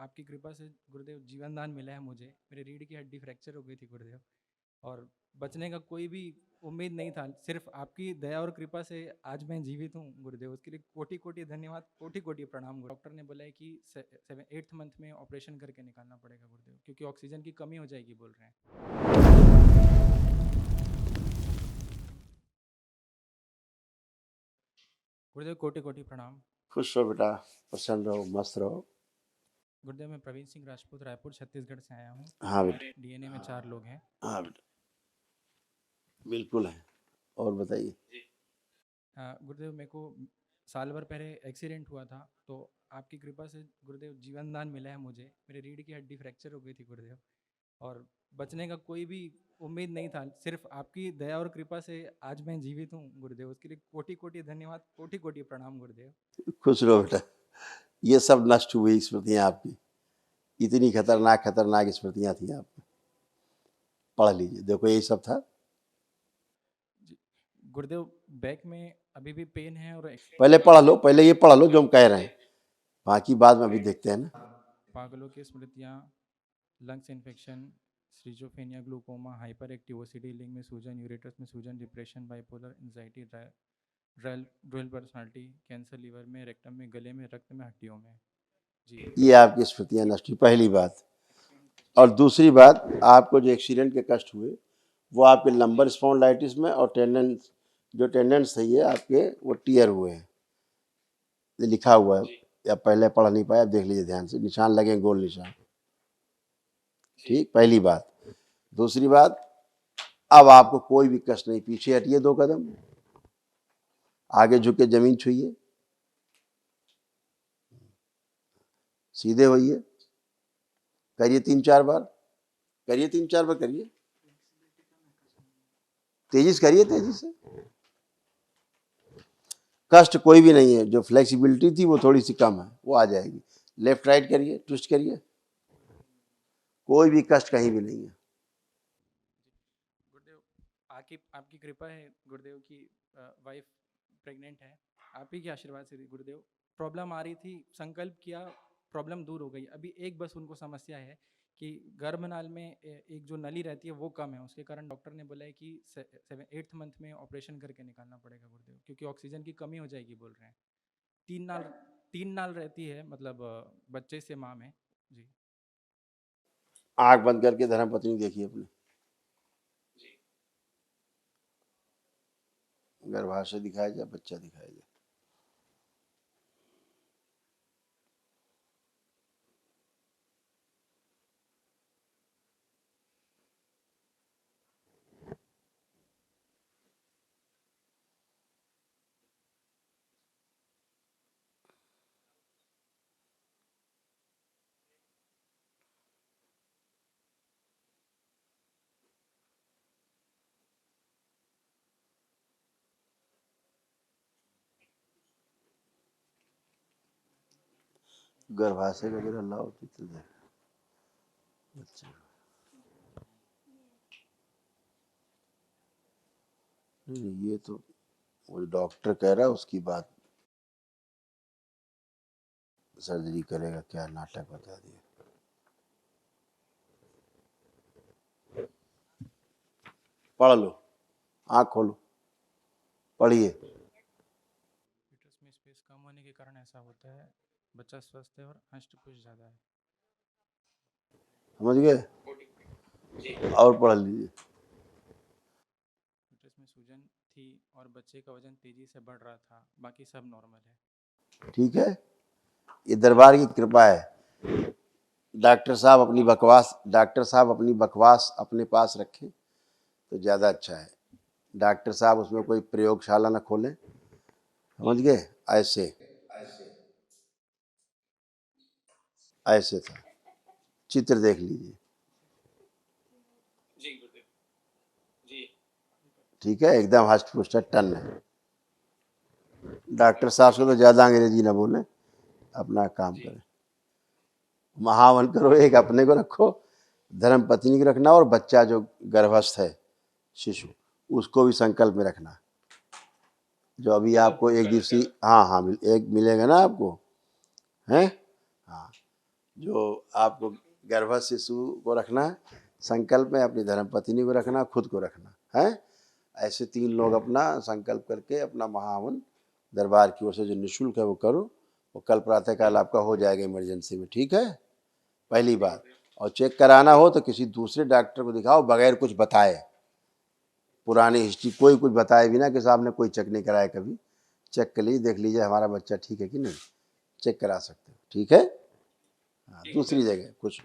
आपकी कृपा से गुरुदेव जीवन दान मिला है मुझे। मेरे रीढ़ की हड्डी फ्रैक्चर हो गई थी गुरुदेव, और बचने का कोई भी उम्मीद नहीं था। सिर्फ आपकी दया और कृपा से आज मैं जीवित हूँ गुरुदेव। उसके लिए कोटि कोटि धन्यवाद, कोटि कोटि प्रणाम। डॉक्टर ने बोला है कि 8th मंथ में ऑपरेशन करके निकालना पड़ेगा गुरुदेव, क्योंकि ऑक्सीजन की कमी हो जाएगी बोल रहे हैं। गुरुदेव कोटि कोटि प्रणाम। खुश रहो बेटा, प्रसन्न रहो, मस्त रहो। गुरुदेव मैं प्रवीण सिंह राजपूत, रायपुर छत्तीसगढ़ से आया हूँ। हाँ बेटा। हमारे डीएनए में 4 लोग हैं। हाँ बेटा, बिल्कुल है। और बताइए। गुरुदेव मेरे को साल भर पहले एक्सीडेंट हुआ था, तो आपकी कृपा से गुरुदेव जीवन दान मिला है मुझे। मेरे रीढ़ की हड्डी फ्रैक्चर हो गई थी गुरुदेव, और बचने का कोई भी उम्मीद नहीं था। सिर्फ आपकी दया और कृपा से आज मैं जीवित हूँ गुरुदेव। उसके लिए कोटि कोटि धन्यवाद, कोटि कोटि प्रणाम गुरुदेव। खुश रहो बेटा। ये सब नष्ट हुई स्मृतियाँ आपकी, इतनी खतरनाक खतरनाक स्मृतियाँ थी आप पढ़ लीजिए। देखो यही सब था। गुरुदेव बैक में अभी भी पेन है, और पहले पढ़ लो, पहले ये पढ़ लो जो हम कह रहे हैं, बाकी बाद में अभी देखते हैं ना। पागलों की स्मृतियाँ, lungs infection, schizophrenia, glaucoma, hyper active OCD, लिंग में सूजन, यूरेटस में सूजन, depression, bipolar, anxiety, dual personality, cancer liver में, रेक्टम में, गले में, रक्त में, हड्डियों में। जी ये आपकी स्मृतियाँ नष्ट हुई, पहली बात। और दूसरी बात, आपको जो एक्सीडेंट के कष्ट हुए वो आपके लंबर स्पॉन्डिलाइटिस में और टेंडन, जो टेंडेंस है ये आपके वो टीयर हुए हैं। ये लिखा हुआ है, या पहले पढ़ नहीं पाया, देख लीजिए ध्यान से, निशान लगे, गोल निशान। ठीक, पहली बात। दूसरी बात, अब आपको कोई भी कष्ट नहीं। पीछे हटिए 2 कदम, आगे झुके जमीन छुइए, सीधे होइए, करिए 3-4 बार, करिए 3-4 बार, करिए तेजी से, करिए तेजी से। कष्ट कोई भी नहीं है, जो फ्लेक्सिबिलिटी थी वो थोड़ी सी कम है, वो आ जाएगी। लेफ्ट राइट करिए, ट्विस्ट करिए, कोई भी कष्ट कहीं भी नहीं है। गुरुदेव, आपकी कृपा है गुरुदेव की वाइफ प्रेग्नेंट है। आप ही के आशीर्वाद से थी गुरुदेव। प्रॉब्लम आ रही थी, संकल्प किया, प्रॉब्लम दूर हो गई। अभी एक बस उनको समस्या है कि गर्भनाल में एक जो नली रहती है वो कम है। उसके कारण डॉक्टर ने बोला है कि 8th मंथ में ऑपरेशन करके निकालना पड़ेगा गुरुदेव, क्योंकि ऑक्सीजन की कमी हो जाएगी बोल रहे हैं। 3 नाल 3 नाल रहती है, मतलब बच्चे से माँ में। जी आंख बंद करके धर्मपत्नी देखिए अपने, गर्भाशय दिखाया जाए, बच्चा दिखाया जाए। गर्भाशय का जरा लाओ चित्र दे बच्चा। नहीं, ये तो वो डॉक्टर कह रहा है उसकी बात, सर्जरी करेगा, क्या नाटक बता दिया। पढ़ लो, आंख खोलो, पढ़िए। यूट्रस में स्पेस कम होने के कारण ऐसा होता है। बच्चा स्वस्थ है और हष्ट-पुष्ट ज़्यादा है। समझ गए? और पढ़ लीजिए। यूट्रस में सूजन थी और बच्चे का वजन तेजी से बढ़ रहा था, बाकी सब नॉर्मल है। ठीक है, ये दरबार की कृपा है। डॉक्टर साहब अपनी बकवास अपने पास रखें तो ज़्यादा अच्छा है। डॉक्टर साहब उसमें कोई प्रयोगशाला न खोलें, समझ गए? ऐसे ऐसे था, चित्र देख लीजिए। जी गुरुदेव जी। ठीक है, एकदम हष्ट पुष्ट टन है। डॉक्टर साहब से तो ज़्यादा अंग्रेजी ना बोलें, अपना काम करें। महावन करो, एक अपने को रखो, धर्म पत्नी को रखना, और बच्चा जो गर्भस्थ है शिशु, उसको भी संकल्प में रखना। जो अभी आपको एक दिवसीय, हाँ हाँ, एक मिलेगा ना आपको, हैं? हाँ, जो आपको गर्भस्थ शिशु को रखना है, संकल्प में अपनी धर्मपत्नी को रखना, खुद को रखना है। ऐसे 3 लोग अपना संकल्प करके अपना महाहवन दरबार की ओर से जो निःशुल्क है वो करो, वो कल प्रातःकाल आपका हो जाएगा इमरजेंसी में, ठीक है, पहली बात। और चेक कराना हो तो किसी दूसरे डॉक्टर को दिखाओ बगैर कुछ बताए, पुरानी हिस्ट्री कोई कुछ बताए बिना कि साहब ने कोई चेक नहीं कराया कभी, चेक कर लीजिए, देख लीजिए हमारा बच्चा ठीक है कि नहीं, चेक करा सकते हो, ठीक है। हाँ, दूसरी जगह कुछ